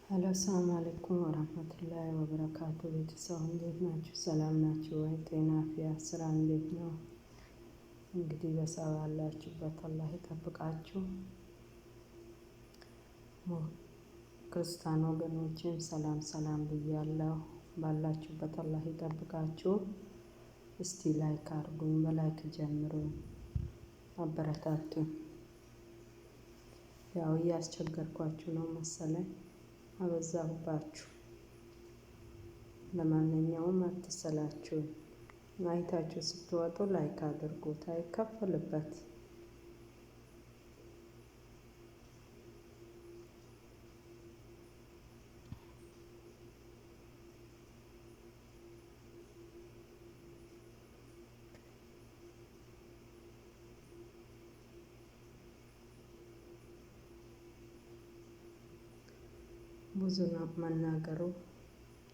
ሄሎ ሰላም አለይኩም ወራህመቱላሂ ወበረካቱ። ቤተሰብ እንዴት ናችሁ? ሰላም ናችሁ ወይ? ጤና አፍያ ስራ እንዴት ነው? እንግዲህ በሰው ያላችሁበት አላህ ይጠብቃችሁ። ክርስቲያን ወገኖቼም ሰላም ሰላም ብያለሁ። ባላችሁበት አላህ ይጠብቃችሁ። እስቲ ላይክ አድርጉኝ፣ በላይክ ጀምሩ፣ አበረታቱኝ። ያው እያስቸገርኳችሁ ነው መሰለኝ፣ አበዛሁባችሁ። ለማንኛውም አትሰላችሁ፣ አይታችሁ ስትወጡ ላይክ አድርጉት፣ አይከፈልበት። ብዙ ነው መናገሩ፣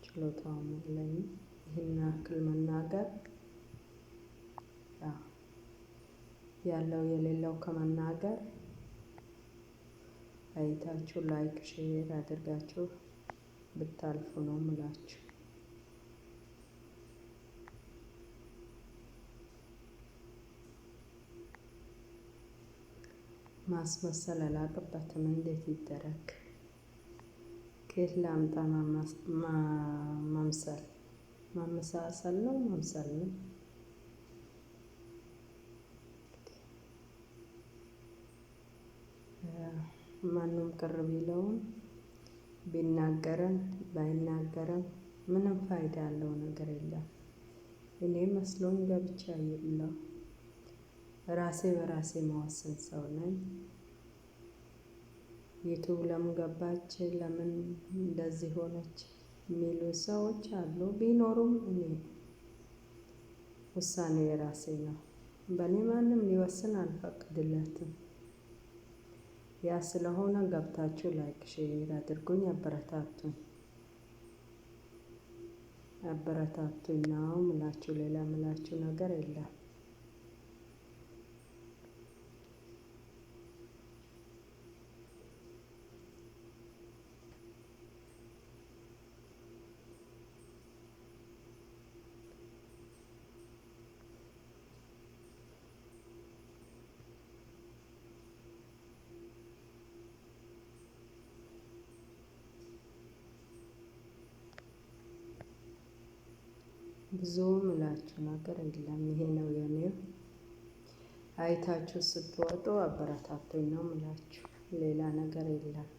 ችሎታውም የለኝም ይህን ያክል መናገር። ያለው የሌለው ከመናገር አይታችሁ ላይክ ሼር አድርጋችሁ ብታልፉ ነው ምላችሁ። ማስመሰል አላቅበትም፣ እንዴት ይደረግ? ከየት ላምጣ? መምሰል ማመሳሰል ነው መምሰል ነው። ማንም ቅር ቢለውም ቢናገረን ባይናገረን ምንም ፋይዳ ያለው ነገር የለም። እኔ መስሎኝ ገብቻ የለው ራሴ በራሴ መወሰን ሰው ነኝ። ዩቱብ ለምን ገባች፣ ለምን እንደዚህ ሆነች የሚሉ ሰዎች አሉ። ቢኖሩም እኔ ውሳኔ የራሴ ነው። በእኔ ማንም ሊወስን አልፈቅድለትም። ያ ስለሆነ ገብታችሁ ላይክ ሼር አድርጉኝ፣ አበረታቱኝ ነው ምላችሁ። ሌላ ምላችሁ ነገር የለም። ብዙ ምላችሁ ነገር የለም። ይሄ ነው የኔው። አይታችሁ ስትወጡ አበረታቱኝ ነው ምላችሁ። ሌላ ነገር የለም።